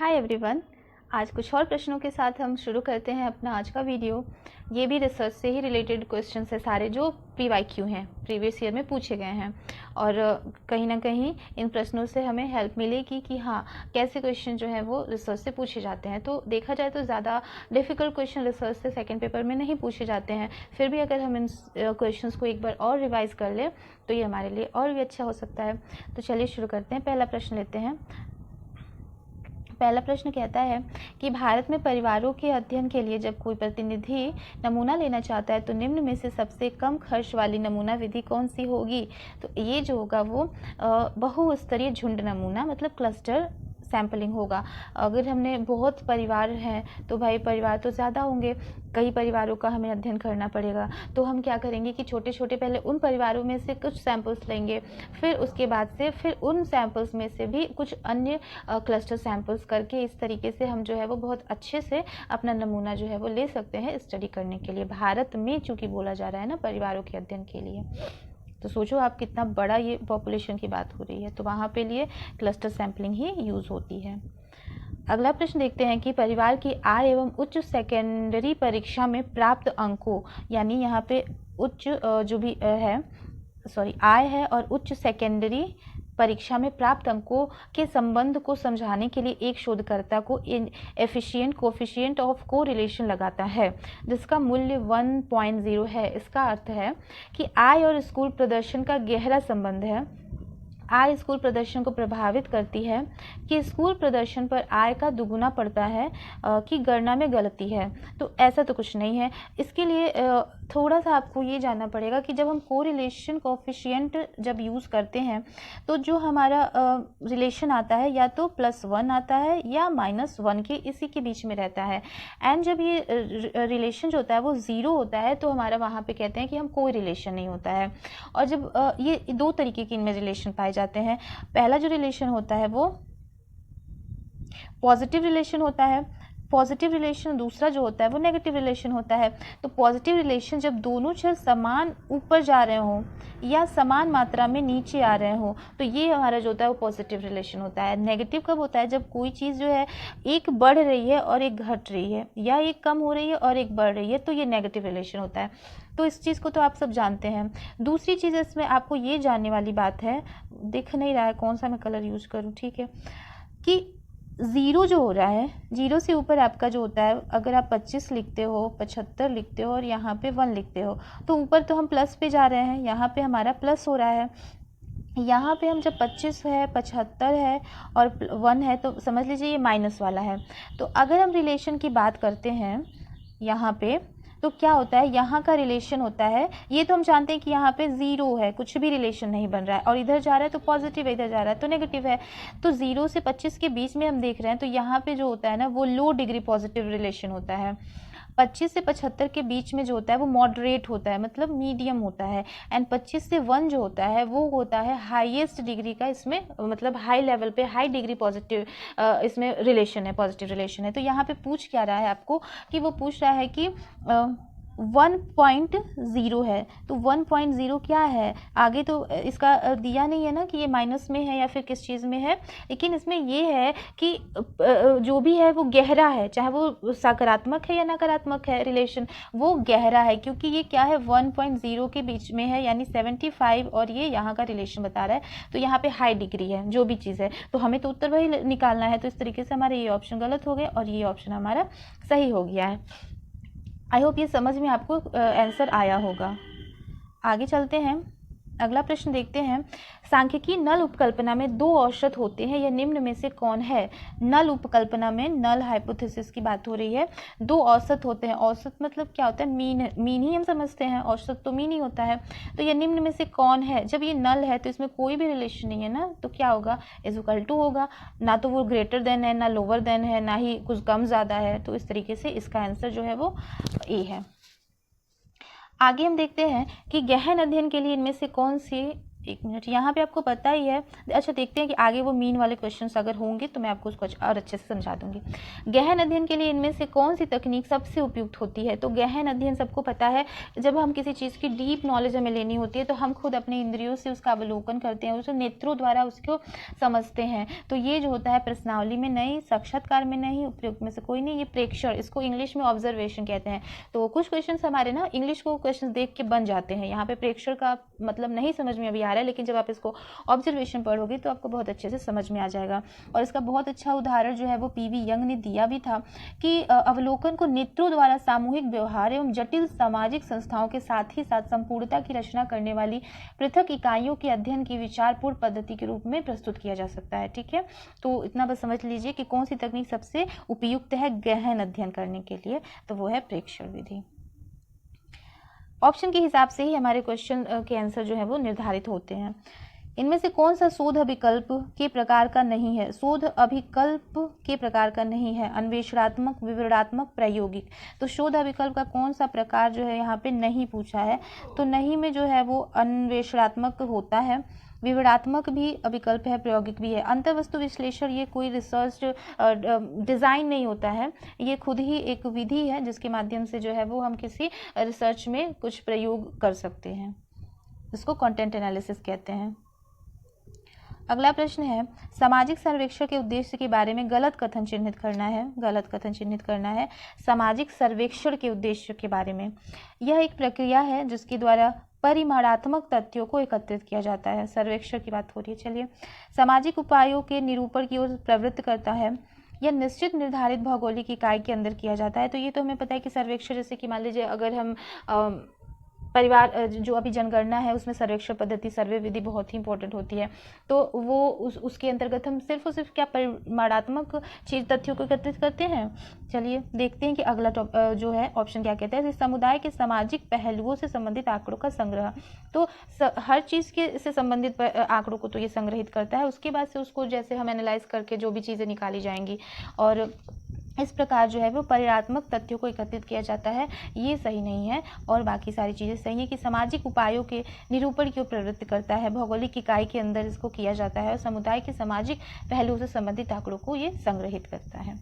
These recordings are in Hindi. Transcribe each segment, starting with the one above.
Hi everyone. आज कुछ और प्रश्नों के साथ हम शुरू करते हैं अपना आज का वीडियो। ये भी रिसर्च से ही रिलेटेड क्वेश्चन है सारे, जो PYQ हैं, प्रीवियस ईयर में पूछे गए हैं। और कहीं ना कहीं इन प्रश्नों से हमें हेल्प मिलेगी कि हाँ, कैसे क्वेश्चन जो है वो रिसर्च से पूछे जाते हैं। तो देखा जाए तो ज़्यादा डिफ़िकल्ट क्वेश्चन रिसर्च से सेकेंड पेपर में नहीं पूछे जाते हैं। फिर भी अगर हम इन क्वेश्चन को एक बार और रिवाइज़ कर लें तो ये हमारे लिए और भी अच्छा हो सकता है। तो चलिए शुरू करते हैं। पहला प्रश्न लेते हैं। पहला प्रश्न कहता है कि भारत में परिवारों के अध्ययन के लिए जब कोई प्रतिनिधि नमूना लेना चाहता है तो निम्न में से सबसे कम खर्च वाली नमूना विधि कौन सी होगी। तो ये जो होगा वो बहुस्तरीय झुंड नमूना मतलब क्लस्टर सैम्पलिंग होगा। अगर हमने बहुत परिवार हैं तो भाई परिवार तो ज़्यादा होंगे, कई परिवारों का हमें अध्ययन करना पड़ेगा। तो हम क्या करेंगे कि छोटे छोटे पहले उन परिवारों में से कुछ सैंपल्स लेंगे, फिर उसके बाद से फिर उन सैंपल्स में से भी कुछ अन्य क्लस्टर सैंपल्स करके इस तरीके से हम जो है वो बहुत अच्छे से अपना नमूना जो है वो ले सकते हैं स्टडी करने के लिए। भारत में चूँकि बोला जा रहा है ना परिवारों के अध्ययन के लिए, तो सोचो आप कितना बड़ा ये पॉपुलेशन की बात हो रही है, तो वहाँ पे लिए क्लस्टर सैम्पलिंग ही यूज़ होती है। अगला प्रश्न देखते हैं कि परिवार की आय एवं उच्च सेकेंडरी परीक्षा में प्राप्त अंकों, यानी यहाँ पे उच्च जो भी है आय है और उच्च सेकेंडरी परीक्षा में प्राप्त अंकों के संबंध को समझाने के लिए एक शोधकर्ता को एफिशिएंट कोफिशिएंट ऑफ कोरिलेशन लगाता है जिसका मूल्य 1.0 है। इसका अर्थ है कि आय और स्कूल प्रदर्शन का गहरा संबंध है। आय स्कूल प्रदर्शन को प्रभावित करती है कि स्कूल प्रदर्शन पर आय का दुगुना पड़ता है कि गणना में गलती है। तो ऐसा तो कुछ नहीं है। इसके लिए थोड़ा सा आपको ये जानना पड़ेगा कि जब हम कोरिलेशन कोफिशिएंट जब यूज़ करते हैं तो जो हमारा रिलेशन आता है या तो +1 आता है या -1 के इसी के बीच में रहता है। एंड जब ये रिलेशन जो होता है वो 0 होता है तो हमारा वहाँ पे कहते हैं कि हम कोई रिलेशन नहीं होता है। और जब ये दो तरीके के इनमें रिलेशन पाए जाते हैं। पहला जो रिलेशन होता है वो पॉजिटिव रिलेशन होता है, पॉजिटिव रिलेशन। दूसरा जो होता है वो नेगेटिव रिलेशन होता है। तो पॉजिटिव रिलेशन जब दोनों चीज़ समान ऊपर जा रहे हों या समान मात्रा में नीचे आ रहे हों तो ये हमारा जो होता है वो पॉजिटिव रिलेशन होता है। नेगेटिव कब होता है? जब कोई चीज़ जो है एक बढ़ रही है और एक घट रही है, या एक कम हो रही है और एक बढ़ रही है, तो ये नेगेटिव रिलेशन होता है। तो इस चीज़ को तो आप सब जानते हैं। दूसरी चीज़ इसमें आपको ये जानने वाली बात है, दिख नहीं रहा है कौन सा मैं कलर यूज़ करूँ, ठीक है, कि 0 जो हो रहा है, 0 से ऊपर आपका जो होता है, अगर आप 25 लिखते हो, 75 लिखते हो और यहाँ पे 1 लिखते हो तो ऊपर तो हम प्लस पे जा रहे हैं, यहाँ पे हमारा प्लस हो रहा है। यहाँ पे हम जब 25 है, 75 है और 1 है तो समझ लीजिए ये माइनस वाला है। तो अगर हम रिलेशन की बात करते हैं यहाँ पे तो क्या होता है, यहाँ का रिलेशन होता है, ये तो हम जानते हैं कि यहाँ पे 0 है, कुछ भी रिलेशन नहीं बन रहा है, और इधर जा रहा है तो पॉजिटिव है, इधर जा रहा है तो नेगेटिव है। तो 0 से 25 के बीच में हम देख रहे हैं तो यहाँ पे जो होता है ना वो लो डिग्री पॉजिटिव रिलेशन होता है। 25 से 75 के बीच में जो होता है वो मॉडरेट होता है, मतलब मीडियम होता है। एंड 25 से 1 जो होता है वो होता है हाईएस्ट डिग्री का, इसमें मतलब हाई लेवल पे हाई डिग्री पॉजिटिव इसमें रिलेशन है, पॉजिटिव रिलेशन है। तो यहाँ पे पूछ क्या रहा है आपको कि वो पूछ रहा है कि 1.0 है, तो 1.0 क्या है? आगे तो इसका दिया नहीं है ना कि ये माइनस में है या फिर किस चीज़ में है, लेकिन इसमें ये है कि जो भी है वो गहरा है, चाहे वो सकारात्मक है या नकारात्मक है रिलेशन, वो गहरा है क्योंकि ये क्या है 1.0 के बीच में है, यानी 75 और ये यहाँ का रिलेशन बता रहा है। तो यहाँ पे हाई डिग्री है जो भी चीज़ है, तो हमें तो उत्तर वही निकालना है। तो इस तरीके से हमारे ये ऑप्शन गलत हो गए और ये ऑप्शन हमारा सही हो गया है। आई होप ये समझ में आपको आंसर आया होगा। आगे चलते हैं, अगला प्रश्न देखते हैं। सांख्यिकी नल उपकल्पना में 2 औसत होते हैं, यह निम्न में से कौन है? नल उपकल्पना में, नल हाइपोथेसिस की बात हो रही है, 2 औसत होते हैं। औसत मतलब क्या होता है? मीन ही हम समझते हैं, औसत तो मीन ही होता है। तो यह निम्न में से कौन है? जब ये नल है तो इसमें कोई भी रिलेशन नहीं है ना, तो क्या होगा? =2 होगा, ना तो वो ग्रेटर देन है, ना लोअर देन है, ना ही कुछ कम ज़्यादा है। तो इस तरीके से इसका आंसर जो है वो ए है। आगे हम देखते हैं कि गहन अध्ययन के लिए इनमें से कौन सी एक मिनट, यहाँ पे आपको पता ही है। अच्छा देखते हैं कि आगे वो मीन वाले क्वेश्चंस अगर होंगे तो मैं आपको उसको और अच्छे से समझा दूंगी। गहन अध्ययन के लिए इनमें से कौन सी तकनीक सबसे उपयुक्त होती है? तो गहन अध्ययन सबको पता है, जब हम किसी चीज़ की डीप नॉलेज हमें लेनी होती है तो हम खुद अपने इंद्रियों से उसका अवलोकन करते हैं, उसे नेत्रों द्वारा उसको समझते हैं। तो ये जो होता है प्रश्नावली में नहीं, साक्षात्कार में नहीं, उपयुक्त में से कोई नहीं, ये प्रेक्षण, इसको इंग्लिश में ऑब्जर्वेशन कहते हैं। तो कुछ क्वेश्चन हमारे ना इंग्लिश को क्वेश्चन देख के बन जाते हैं, यहाँ पे प्रेक्षण का मतलब नहीं समझ में अभी आ रहा है, लेकिन जब आप इसको ऑब्जर्वेशन पढ़ोगे तो आपको बहुत अच्छे से समझ में आ जाएगा। और इसका बहुत अच्छा उदाहरण जो है वो पीवी यंग ने दिया भी था कि अवलोकन को नेत्रों द्वारा सामूहिक व्यवहार एवं जटिल सामाजिक संस्थाओं के साथ ही साथ संपूर्णता की रचना करने वाली पृथक इकाइयों के अध्ययन की विचारपूर्ण पद्धति के रूप में प्रस्तुत किया जा सकता है। ठीक है, तो इतना बस समझ लीजिए कि कौन सी तकनीक सबसे उपयुक्त है गहन अध्ययन करने के लिए, तो वो है प्रेक्षण विधि। ऑप्शन के हिसाब से ही हमारे क्वेश्चन के आंसर जो है वो निर्धारित होते हैं। इनमें से कौन सा शोध अभिकल्प के प्रकार का नहीं है? शोध अभिकल्प के प्रकार का नहीं है, अन्वेषणात्मक, विवरणात्मक, प्रायोगिक। तो शोध अभिकल्प का कौन सा प्रकार जो है यहाँ पे नहीं पूछा है, तो नहीं में जो है वो अन्वेषणात्मक होता है, विवरणात्मक भी अभिकल्प है, प्रायोगिक भी है। अंतर्वस्तु विश्लेषण ये कोई रिसर्च डिज़ाइन नहीं होता है, ये खुद ही एक विधि है जिसके माध्यम से जो है वो हम किसी रिसर्च में कुछ प्रयोग कर सकते हैं, इसको कंटेंट एनालिसिस कहते हैं। अगला प्रश्न है, सामाजिक सर्वेक्षण के उद्देश्य के बारे में गलत कथन चिन्हित करना है। गलत कथन चिन्हित करना है सामाजिक सर्वेक्षण के उद्देश्य के बारे में। यह एक प्रक्रिया है जिसके द्वारा परिमाणात्मक तथ्यों को एकत्रित किया जाता है। सर्वेक्षण की बात हो रही है। चलिए, सामाजिक उपायों के निरूपण की ओर प्रवृत्त करता है। यह निश्चित निर्धारित भौगोलिक इकाई के अंदर किया जाता है। तो ये तो हमें पता है कि सर्वेक्षण, जैसे कि मान लीजिए अगर हम परिवार जो अभी जनगणना है उसमें सर्वेक्षण पद्धति, सर्वे विधि बहुत ही इंपॉर्टेंट होती है, तो वो उसके अंतर्गत हम सिर्फ और सिर्फ क्या परिमाणात्मक चीज तथ्यों को एकत्रित करते हैं। चलिए देखते हैं कि अगला जो है ऑप्शन क्या कहता है। समुदाय के सामाजिक पहलुओं से संबंधित आंकड़ों का संग्रह। तो हर चीज़ के से संबंधित आंकड़ों को तो ये संग्रहित करता है, उसके बाद से उसको जैसे हम एनालाइज करके जो भी चीज़ें निकाली जाएंगी, और इस प्रकार जो है वो परिणात्मक तथ्यों को एकत्रित किया जाता है, ये सही नहीं है। और बाकी सारी चीज़ें सही है कि सामाजिक उपायों के निरूपण की ओर प्रवृत्त करता है, भौगोलिक इकाई के अंदर इसको किया जाता है, और समुदाय के सामाजिक पहलुओं से संबंधित आंकड़ों को ये संग्रहित करता है।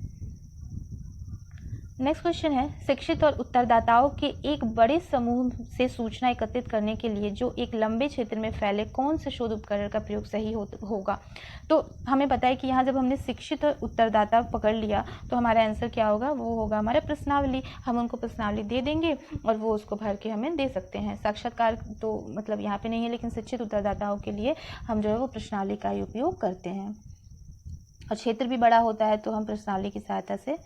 नेक्स्ट क्वेश्चन है, शिक्षित और उत्तरदाताओं के एक बड़े समूह से सूचना एकत्रित करने के लिए जो एक लंबे क्षेत्र में फैले कौन से शोध उपकरण का प्रयोग सही होगा? तो हमें पता है कि यहाँ जब हमने शिक्षित और उत्तरदाता पकड़ लिया तो हमारा आंसर क्या होगा? वो होगा हमारा प्रश्नावली। हम उनको प्रश्नावली दे देंगे और वो उसको भर के हमें दे सकते हैं। साक्षात्कार तो मतलब यहाँ पे नहीं है, लेकिन शिक्षित उत्तरदाताओं के लिए हम जो है वो प्रश्नावली का ही उपयोग करते हैं, और क्षेत्र भी बड़ा होता है तो हम प्रश्नावली की सहायता से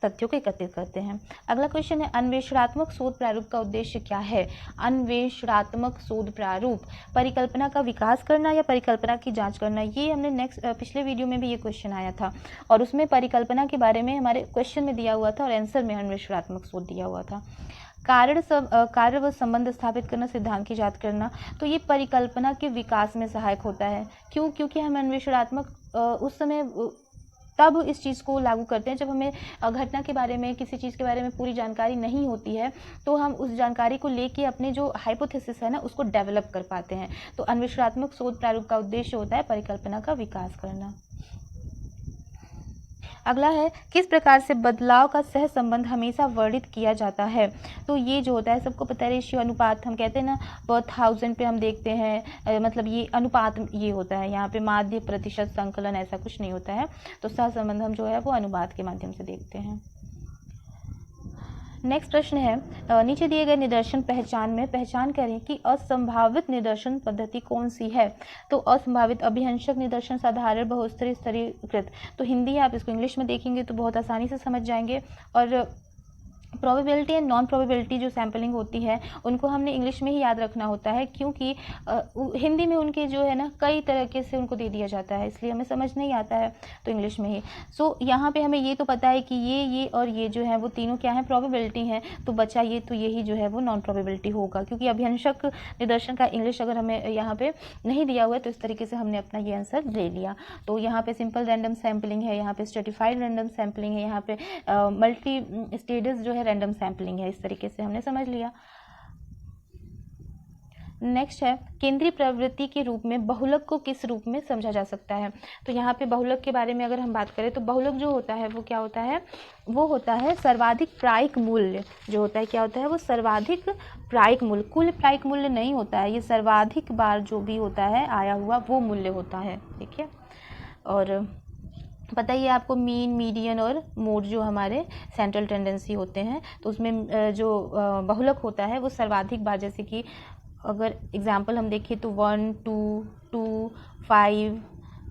तथ्यों को एकत्रित करते हैं। अगला क्वेश्चन है, अन्वेषणात्मक शोध प्रारूप का उद्देश्य क्या है? अन्वेषणात्मक शोध प्रारूप परिकल्पना का विकास करना या परिकल्पना की जांच करना। ये हमने पिछले वीडियो में भी ये क्वेश्चन आया था, और उसमें परिकल्पना के बारे में हमारे क्वेश्चन में दिया हुआ था और आंसर में अन्वेषणात्मक शोध दिया हुआ था। कार्य व संबंध स्थापित करना, सिद्धांत की जांच करना, तो ये परिकल्पना के विकास में सहायक होता है। क्यों? क्योंकि हम अन्वेषणात्मक उस समय तब इस चीज़ को लागू करते हैं जब हमें घटना के बारे में, किसी चीज़ के बारे में पूरी जानकारी नहीं होती है, तो हम उस जानकारी को लेके अपने जो हाइपोथेसिस है ना उसको डेवलप कर पाते हैं। तो अन्वेषणात्मक शोध प्रारूप का उद्देश्य होता है परिकल्पना का विकास करना। अगला है, किस प्रकार से बदलाव का सह संबंध हमेशा वर्णित किया जाता है? तो ये जो होता है सबको पता है, रेशियो, अनुपात हम कहते हैं ना, पर 1000 पे हम देखते हैं, मतलब ये अनुपात ये होता है, यहाँ पे माध्य, प्रतिशत, संकलन ऐसा कुछ नहीं होता है। तो सह संबंध हम जो है वो अनुपात के माध्यम से देखते हैं। नेक्स्ट प्रश्न है, नीचे दिए गए निदर्शन पहचान करें कि असंभावित निदर्शन पद्धति कौन सी है? तो असंभावित, अभिहंसक निदर्शन, साधारण, बहुस्तरीय, स्तरीकृत। तो हिंदी आप इसको इंग्लिश में देखेंगे तो बहुत आसानी से समझ जाएंगे। और प्रोबेबिलिटी एंड नॉन प्रोबेबिलिटी जो सैम्पलिंग होती है उनको हमने इंग्लिश में ही याद रखना होता है, क्योंकि हिंदी में उनके जो है ना कई तरीके से उनको दे दिया जाता है, इसलिए हमें समझ नहीं आता है, तो इंग्लिश में ही। सो यहाँ पे हमें ये तो पता है कि ये और ये जो है वो तीनों क्या है? प्रोबेबिलिटी है। तो बचा ये, तो यही जो है वो नॉन प्रोबेबिलिटी होगा, क्योंकि अभिहंसक निदर्शन का इंग्लिश अगर हमें यहाँ पे नहीं दिया हुआ है तो इस तरीके से हमने अपना ये आंसर ले लिया। तो यहाँ पे सिंपल रैंडम सैम्पलिंग है, यहाँ पे स्ट्रेटिफाइड रैंडम सैम्पलिंग है, यहाँ पे मल्टी स्टेजेस जो है रैंडम सैम्पलिंग है, इस तरीके से हमने समझ लिया। नेक्स्ट है केंद्रीय प्रवृत्ति के रूप में बहुलक को किस रूप में समझा जा सकता है। तो यहाँ पे बहुलक के बारे में अगर हम बात करें तो बहुलक जो होता है वो क्या होता है, वो होता है सर्वाधिक प्रायिक मूल्य जो होता है, क्या होता है वो सर्वाधिक प्रायिक मूल्य, कुल प्रायिक मूल्य नहीं होता है, ये सर्वाधिक बार जो भी होता है आया हुआ वो मूल्य होता है। ठीक है, और पता ही है आपको मीन, मीडियन और मोड जो हमारे सेंट्रल टेंडेंसी होते हैं, तो उसमें जो बहुलक होता है वो सर्वाधिक बार, जैसे कि अगर एग्जाम्पल हम देखें तो 1, 2, 2, 5,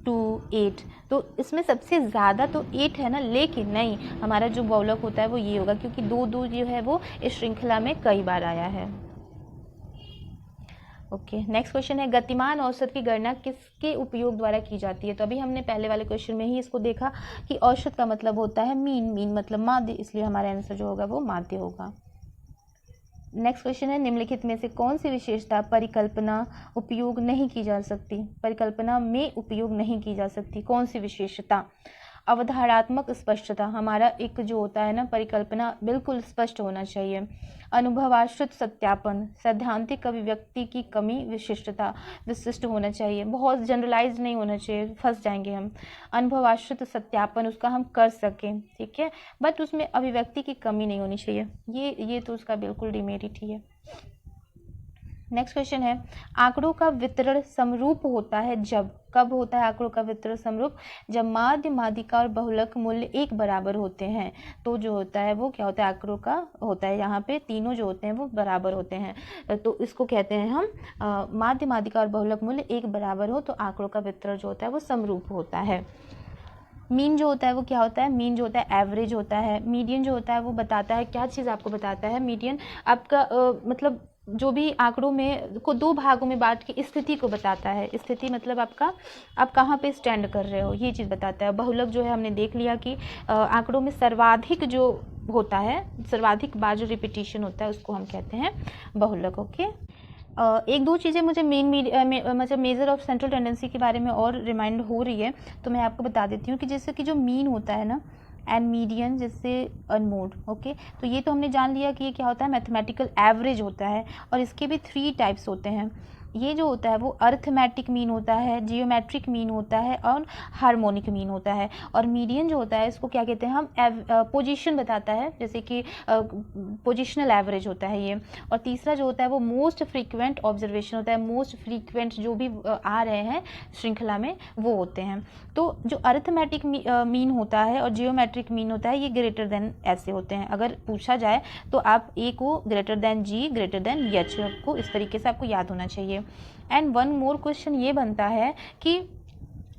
2, 8, तो इसमें सबसे ज़्यादा तो 8 है ना, लेकिन नहीं, हमारा जो बहुलक होता है वो ये होगा क्योंकि 2, 2 जो है वो इस श्रृंखला में कई बार आया है। ओके, नेक्स्ट क्वेश्चन है गतिमान औसत की गणना किसके उपयोग द्वारा की जाती है। तो अभी हमने पहले वाले क्वेश्चन में ही इसको देखा कि औसत का मतलब होता है मीन, मीन मतलब माध्य, इसलिए हमारा आंसर जो होगा वो माध्य होगा। नेक्स्ट क्वेश्चन है निम्नलिखित में से कौन सी विशेषता परिकल्पना उपयोग नहीं की जा सकती, परिकल्पना में उपयोग नहीं की जा सकती, कौन सी विशेषता। अवधारणात्मक स्पष्टता, हमारा एक जो होता है ना परिकल्पना बिल्कुल स्पष्ट होना चाहिए। अनुभवाश्रित सत्यापन, सैद्धांतिक अभिव्यक्ति की कमी, विशिष्टता, विशिष्ट होना चाहिए, बहुत जनरलाइज नहीं होना चाहिए, फंस जाएंगे हम। अनुभवाश्रित सत्यापन उसका हम कर सकें, ठीक है, बट उसमें अभिव्यक्ति की कमी नहीं होनी चाहिए, ये तो उसका बिल्कुल डिमेरिट ही है। नेक्स्ट क्वेश्चन है आंकड़ों का वितरण समरूप होता है जब, कब होता है आंकड़ों का वितरण समरूप, जब माध्य, माध्यिका और बहुलक मूल्य एक बराबर होते हैं, तो जो होता है वो क्या होता है आंकड़ों का होता है, यहाँ पे तीनों जो होते हैं वो बराबर होते हैं, तो इसको कहते हैं हम माध्य, माध्यिका और बहुलक मूल्य एक बराबर हो तो आंकड़ों का वितरण जो होता है वो समरूप होता है। मीन जो होता है वो क्या होता है, मीन जो होता है एवरेज होता है। मीडियन जो होता है वो बताता है, क्या चीज़ आपको बताता है, मीडियन आपका मतलब जो भी आंकड़ों में को दो भागों में बांट के स्थिति को बताता है, स्थिति मतलब आपका आप कहाँ पे स्टैंड कर रहे हो, ये चीज़ बताता है। बहुलक जो है हमने देख लिया कि आंकड़ों में सर्वाधिक जो होता है, सर्वाधिक बार जो रिपीटिशन होता है उसको हम कहते हैं बहुलक। ओके, एक दो चीज़ें मुझे मतलब मेजर ऑफ सेंट्रल टेंडेंसी के बारे में और रिमाइंड हो रही है, तो मैं आपको बता देती हूँ कि जैसे कि जो मीन होता है ना एंड मीडियन जैसे अनमोड, ओके, तो ये तो हमने जान लिया कि ये क्या होता है मैथमेटिकल एवरेज होता है, और इसके भी 3 टाइप्स होते हैं। ये जो होता है वो अर्थमेटिक मीन होता है, जियोमेट्रिक मीन होता है और हार्मोनिक मीन होता है। और मीडियन जो होता है इसको क्या कहते हैं हम, पोजीशन बताता है, जैसे कि पोजिशनल एवरेज होता है ये। और तीसरा जो होता है वो मोस्ट फ्रीक्वेंट ऑब्जर्वेशन होता है, मोस्ट फ्रीक्वेंट जो भी आ रहे हैं श्रृंखला में वो होते हैं। तो जो अर्थमेटिक मीन होता है और जियोमेट्रिक मीन होता है ये ग्रेटर देन ऐसे होते हैं। अगर पूछा जाए तो आप ए को ग्रेटर देन जी, ग्रेटर देन एच, आपको इस तरीके से आपको याद होना चाहिए। एंड वन मोर क्वेश्चन ये बनता है कि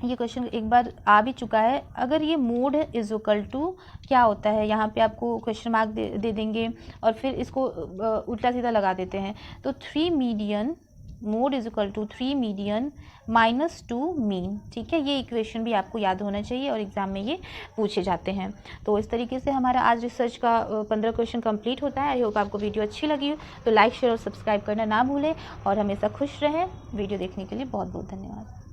ये क्वेश्चन एक बार आ भी चुका है, अगर ये मोड इज इक्वल टू क्या होता है, यहाँ पे आपको क्वेश्चन मार्क दे देंगे और फिर इसको उल्टा सीधा लगा देते हैं। तो 3 median mode is equal to 3 median -2 mean, ठीक है, ये इक्वेशन भी आपको याद होना चाहिए और एग्जाम में ये पूछे जाते हैं। तो इस तरीके से हमारा आज रिसर्च का 15 क्वेश्चन कंप्लीट होता है। आई होप आपको वीडियो अच्छी लगी हो, तो लाइक, शेयर और सब्सक्राइब करना ना भूलें और हमेशा खुश रहें। वीडियो देखने के लिए बहुत बहुत धन्यवाद।